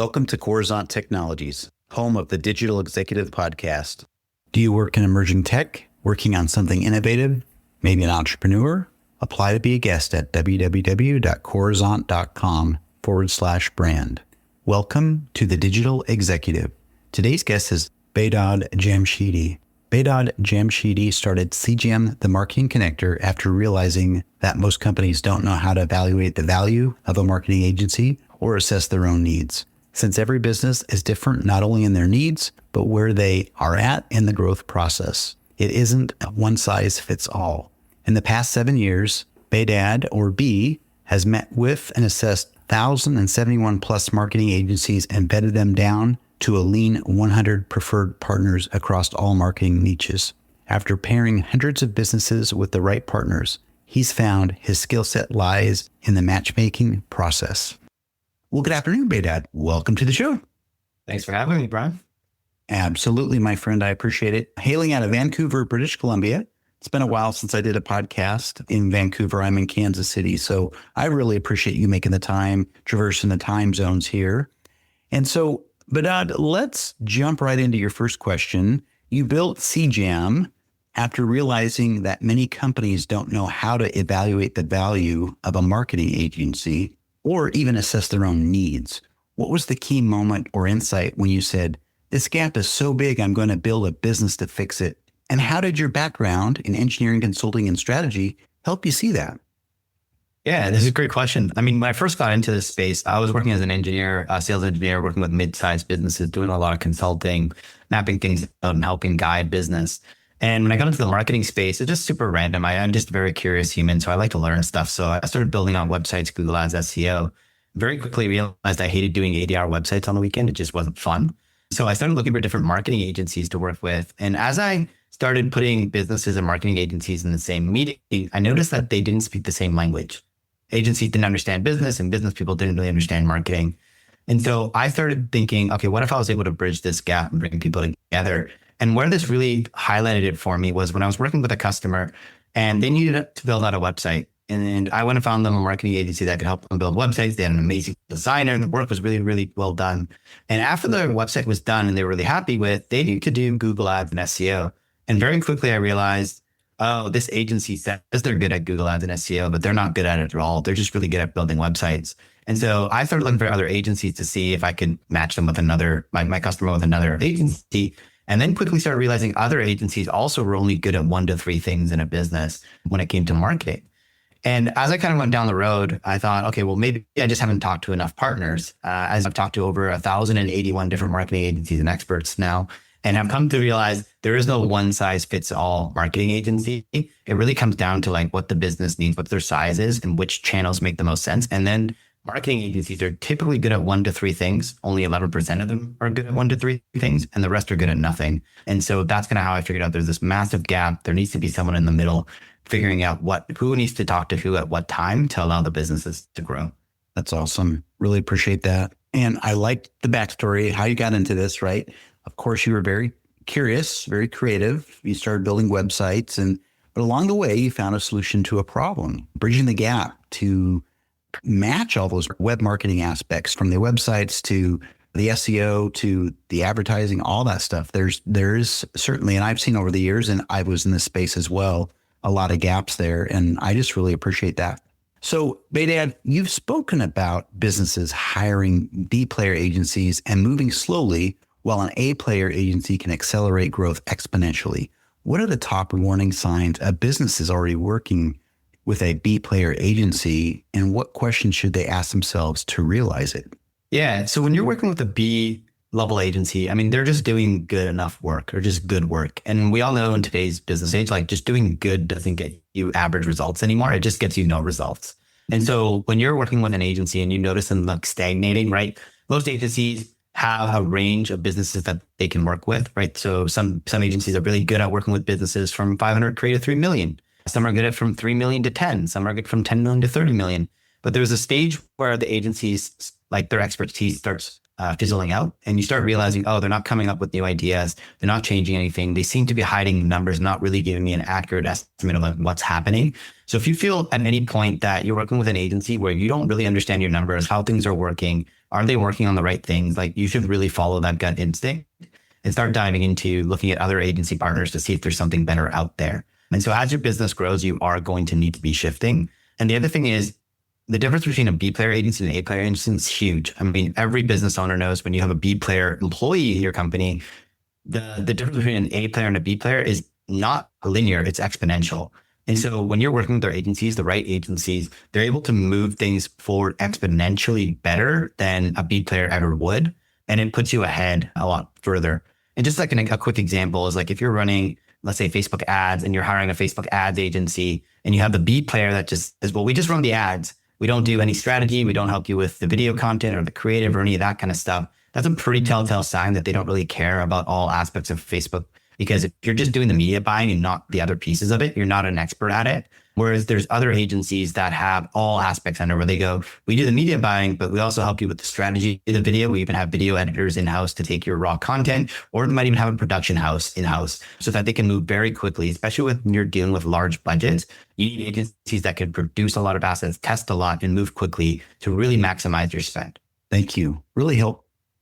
Welcome to Coruzant Technologies, home of the Digital Executive Podcast. Do you work in emerging tech, working on something innovative, maybe an entrepreneur? Apply to be a guest at www.coruzant.com/brand. Welcome to the Digital Executive. Today's guest is Behdad Jamshidi. Behdad Jamshidi started CGM, the marketing connector, after realizing that most companies don't know how to evaluate the value of a marketing agency or assess their own needs. Since every business is different, not only in their needs, but where they are at in the growth process. It isn't a one size fits all. In the past 7 years, Behdad, or B, has met with and assessed 1,071 plus marketing agencies and bedded them down to a lean 100 preferred partners across all marketing niches. After pairing hundreds of businesses with the right partners, he's found his skill set lies in the matchmaking process. Well, good afternoon, Behdad. Welcome to the show. Thanks for having me, Brian. Absolutely, my friend. I appreciate it. Hailing out of Vancouver, British Columbia. It's been a while since I did a podcast in Vancouver. I'm in Kansas City. So I really appreciate you making the time, traversing the time zones here. And so, Behdad, let's jump right into your first question. You built CGM after realizing that many companies don't know how to evaluate the value of a marketing agency or even assess their own needs. What was the key moment or insight when you said, this gap is so big, I'm going to build a business to fix it? And how did your background in engineering, consulting, and strategy help you see that? Yeah, this is a great question. I mean, when I first got into this space, I was working as an engineer, a sales engineer, working with mid-sized businesses, doing a lot of consulting, mapping things out and helping guide business. And when I got into the marketing space, it's just super random. I'm just a very curious human, so I like to learn stuff. So I started building out websites, Google Ads, SEO. Very quickly realized I hated doing 80-hour websites on the weekend. It just wasn't fun. So I started looking for different marketing agencies to work with. And as I started putting businesses and marketing agencies in the same meeting, I noticed that they didn't speak the same language. Agencies didn't understand business and business people didn't really understand marketing. And so I started thinking, okay, what if I was able to bridge this gap and bring people together? And where this really highlighted it for me was when I was working with a customer and they needed to build out a website. And I went and found them a marketing agency that could help them build websites. They had an amazing designer and the work was really, really well done. And after the website was done and they were really happy with, they needed to do Google Ads and SEO. And very quickly I realized, oh, this agency says they're good at Google Ads and SEO, but they're not good at it at all. They're just really good at building websites. And so I started looking for other agencies to see if I could match them with my customer with another agency. And then quickly started realizing other agencies also were only good at 1 to 3 things in a business when it came to marketing. And as I kind of went down the road, I thought, okay, well, maybe I just haven't talked to enough partners. As I've talked to over 1,081 different marketing agencies and experts now, and I've come to realize there is no one size fits all marketing agency. It really comes down to like what the business needs, what their size is, and which channels make the most sense. And then marketing agencies are typically good at 1 to 3 things. Only 11% of them are good at 1 to 3 things, and the rest are good at nothing. And so that's kind of how I figured out there's this massive gap. There needs to be someone in the middle figuring out who needs to talk to who at what time to allow the businesses to grow. That's awesome. Really appreciate that. And I liked the backstory, how you got into this, right? Of course, you were very curious, very creative. You started building websites, but along the way, you found a solution to a problem, bridging the gap to match all those web marketing aspects, from the websites to the SEO to the advertising, all that stuff. There's certainly, and I've seen over the years, and I was in this space as well, a lot of gaps there. And I just really appreciate that. So Behdad, you've spoken about businesses hiring B player agencies and moving slowly while an A player agency can accelerate growth exponentially. What are the top warning signs a business is already working with a B player agency, and what questions should they ask themselves to realize it? Yeah. So when you're working with a B level agency, I mean, they're just doing good enough work or just good work. And we all know in today's business age, like just doing good doesn't get you average results anymore. It just gets you no results. And so when you're working with an agency and you notice them like stagnating, right? Most agencies have a range of businesses that they can work with, right? So some agencies are really good at working with businesses from 500K to 3 million. Some are good at from 3 million to 10. Some are good from 10 million to 30 million. But there's a stage where the agencies, like their expertise starts fizzling out, and you start realizing, oh, they're not coming up with new ideas. They're not changing anything. They seem to be hiding numbers, not really giving me an accurate estimate of what's happening. So if you feel at any point that you're working with an agency where you don't really understand your numbers, how things are working, Are they working on the right things? Like you should really follow that gut instinct and start diving into looking at other agency partners to see if there's something better out there. And so as your business grows, you are going to need to be shifting. And the other thing is the difference between a B player agency and an A player agency is huge. I mean, every business owner knows when you have a B player employee in your company, the difference between an A player and a B player is not linear, it's exponential. And so when you're working with their agencies, the right agencies, they're able to move things forward exponentially better than a B player ever would. And it puts you ahead a lot further. And just like a quick example is like if you're running, let's say Facebook ads and you're hiring a Facebook ads agency and you have the B player that just says, well, we just run the ads. We don't do any strategy. We don't help you with the video content or the creative or any of that kind of stuff. That's a pretty telltale sign that they don't really care about all aspects of Facebook. Because if you're just doing the media buying and not the other pieces of it, you're not an expert at it. Whereas there's other agencies that have all aspects under where they go, we do the media buying, but we also help you with the strategy of the video. We even have video editors in-house to take your raw content, or they might even have a production house in-house so that they can move very quickly, especially when you're dealing with large budgets. You need agencies that can produce a lot of assets, test a lot, and move quickly to really maximize your spend. Thank you. Really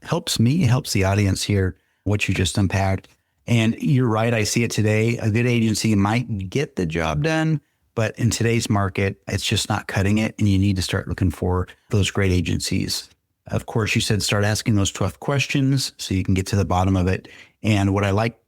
helps me, helps the audience here, what you just unpacked. And you're right. I see it today. A good agency might get the job done, but in today's market, it's just not cutting it. And you need to start looking for those great agencies. Of course, you said start asking those tough questions so you can get to the bottom of it. And what I like,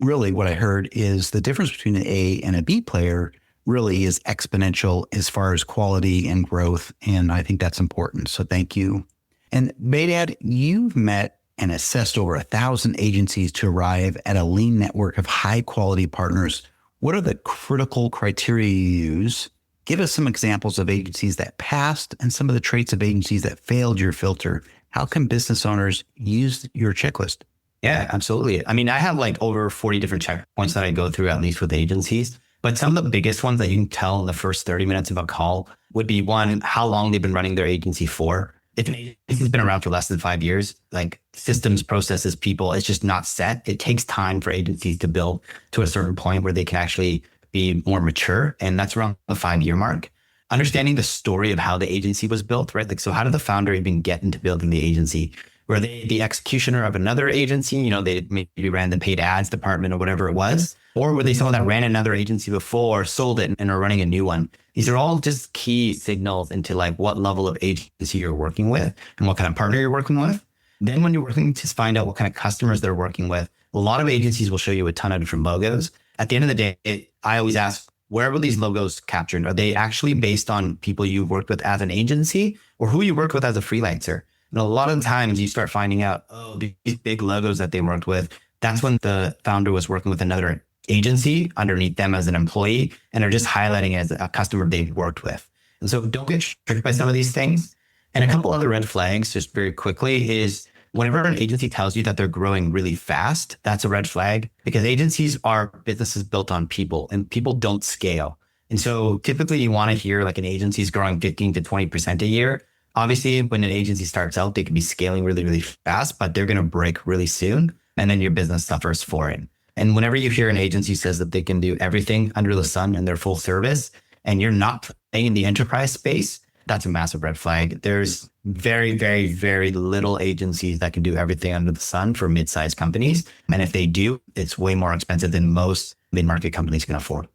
really what I heard is the difference between an A and a B player really is exponential as far as quality and growth. And I think that's important. So thank you. And Behdad, you've met and assessed over 1,000 agencies to arrive at a lean network of high quality partners. What are the critical criteria you use? Give us some examples of agencies that passed and some of the traits of agencies that failed your filter. How can business owners use your checklist? Yeah, absolutely. I mean, I have like over 40 different checkpoints that I go through at least with agencies. But some of the biggest ones that you can tell in the first 30 minutes of a call would be one, how long they've been running their agency for. If an agency's been around for less than 5 years, like systems, processes, people, it's just not set. It takes time for agencies to build to a certain point where they can actually be more mature. And that's around the 5-year mark. Understanding the story of how the agency was built, right? Like, so how did the founder even get into building the agency? Were they the executioner of another agency? You know, they maybe ran the paid ads department or whatever it was. Or were they someone that ran another agency before, sold it, and are running a new one? These are all just key signals into like what level of agency you're working with and what kind of partner you're working with. Then when you're working to find out what kind of customers they're working with, a lot of agencies will show you a ton of different logos. At the end of the day, I always ask, where were these logos captured? Are they actually based on people you've worked with as an agency or who you worked with as a freelancer? And a lot of times you start finding out, oh, these big logos that they worked with, that's when the founder was working with another agency underneath them as an employee, and they're just highlighting it as a customer they've worked with. And so don't get tricked by some of these things. And a couple other red flags, just very quickly, is whenever an agency tells you that they're growing really fast, that's a red flag, because agencies are businesses built on people and people don't scale. And so typically you want to hear like an agency is growing 15 to 20% a year. Obviously, when an agency starts out, they can be scaling really, really fast, but they're going to break really soon. And then your business suffers for it. And whenever you hear an agency says that they can do everything under the sun and they're full service, and you're not playing in the enterprise space, that's a massive red flag. There's very, very, very little agencies that can do everything under the sun for mid-sized companies. And if they do, it's way more expensive than most mid-market companies can afford.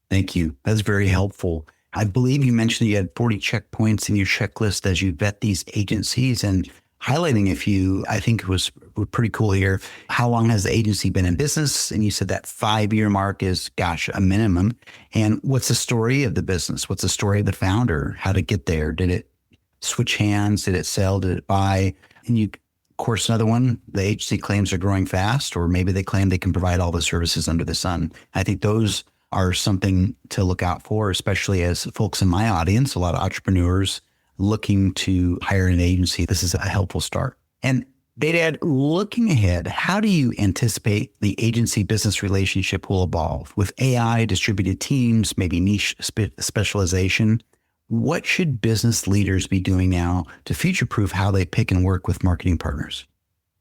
Thank you. That's very helpful. I believe you mentioned you had 40 checkpoints in your checklist as you vet these agencies, and highlighting a few, I think was pretty cool here. How long has the agency been in business? And you said that 5-year mark is, gosh, a minimum. And what's the story of the business? What's the story of the founder? How to get there? Did it switch hands? Did it sell? Did it buy? And you, of course, another one, the agency claims they're growing fast, or maybe they claim they can provide all the services under the sun. I think those are something to look out for, especially as folks in my audience, a lot of entrepreneurs looking to hire an agency. This is a helpful start. And Behdad, looking ahead, how do you anticipate the agency business relationship will evolve with AI, distributed teams, maybe niche specialization? What should business leaders be doing now to future-proof how they pick and work with marketing partners?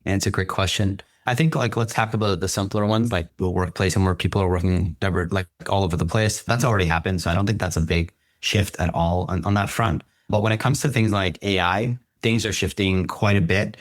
And it's a great question. I think like let's talk about the simpler ones, like the workplace and where people are working like all over the place. That's already happened. So I don't think that's a big shift at all on that front. But when it comes to things like AI, things are shifting quite a bit.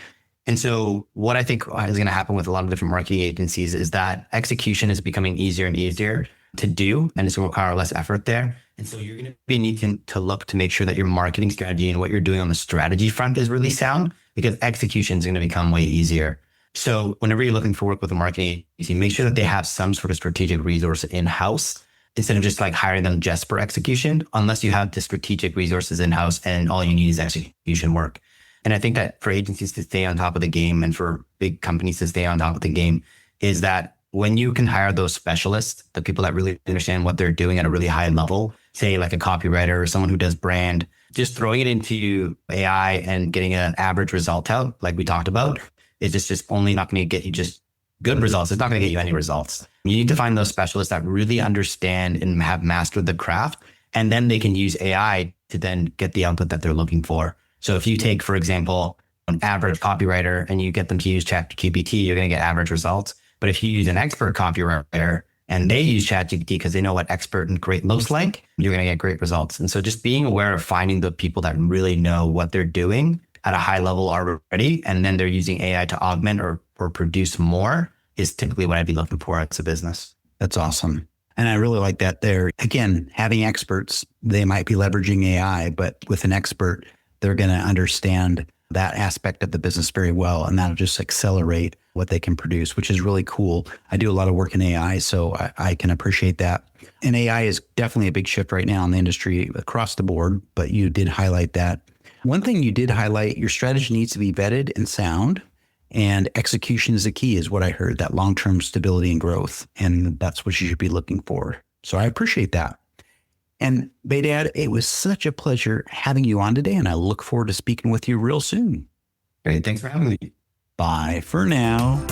And so what I think is going to happen with a lot of different marketing agencies is that execution is becoming easier and easier to do, and it's going to require less effort there. And so you're going to be needing to look to make sure that your marketing strategy and what you're doing on the strategy front is really sound, because execution is going to become way easier. So whenever you're looking for work with a marketing agency, make sure that they have some sort of strategic resource in-house instead of just like hiring them just for execution, unless you have the strategic resources in-house and all you need is execution work. And I think that for agencies to stay on top of the game and for big companies to stay on top of the game is that when you can hire those specialists, the people that really understand what they're doing at a really high level, say like a copywriter or someone who does brand, just throwing it into AI and getting an average result out, like we talked about, is just only not going to get you just good results. It's not going to get you any results. You need to find those specialists that really understand and have mastered the craft, and then they can use AI to then get the output that they're looking for. So if you take, for example, an average copywriter and you get them to use ChatGPT, you're going to get average results. But if you use an expert copywriter and they use ChatGPT because they know what expert and great looks like, you're going to get great results. And so just being aware of finding the people that really know what they're doing at a high level already, and then they're using AI to augment or produce more is typically what I'd be looking for as a business. That's awesome. And I really like that there. Again, having experts, they might be leveraging AI, but with an expert, they're going to understand that aspect of the business very well. And that'll just accelerate what they can produce, which is really cool. I do a lot of work in AI, so I can appreciate that. And AI is definitely a big shift right now in the industry across the board, but you did highlight that. One thing you did highlight, your strategy needs to be vetted and sound, and execution is the key, is what I heard, that long-term stability and growth. And that's what you should be looking for. So I appreciate that. And Behdad, it was such a pleasure having you on today, and I look forward to speaking with you real soon. Great. Thanks for having me. Bye for now.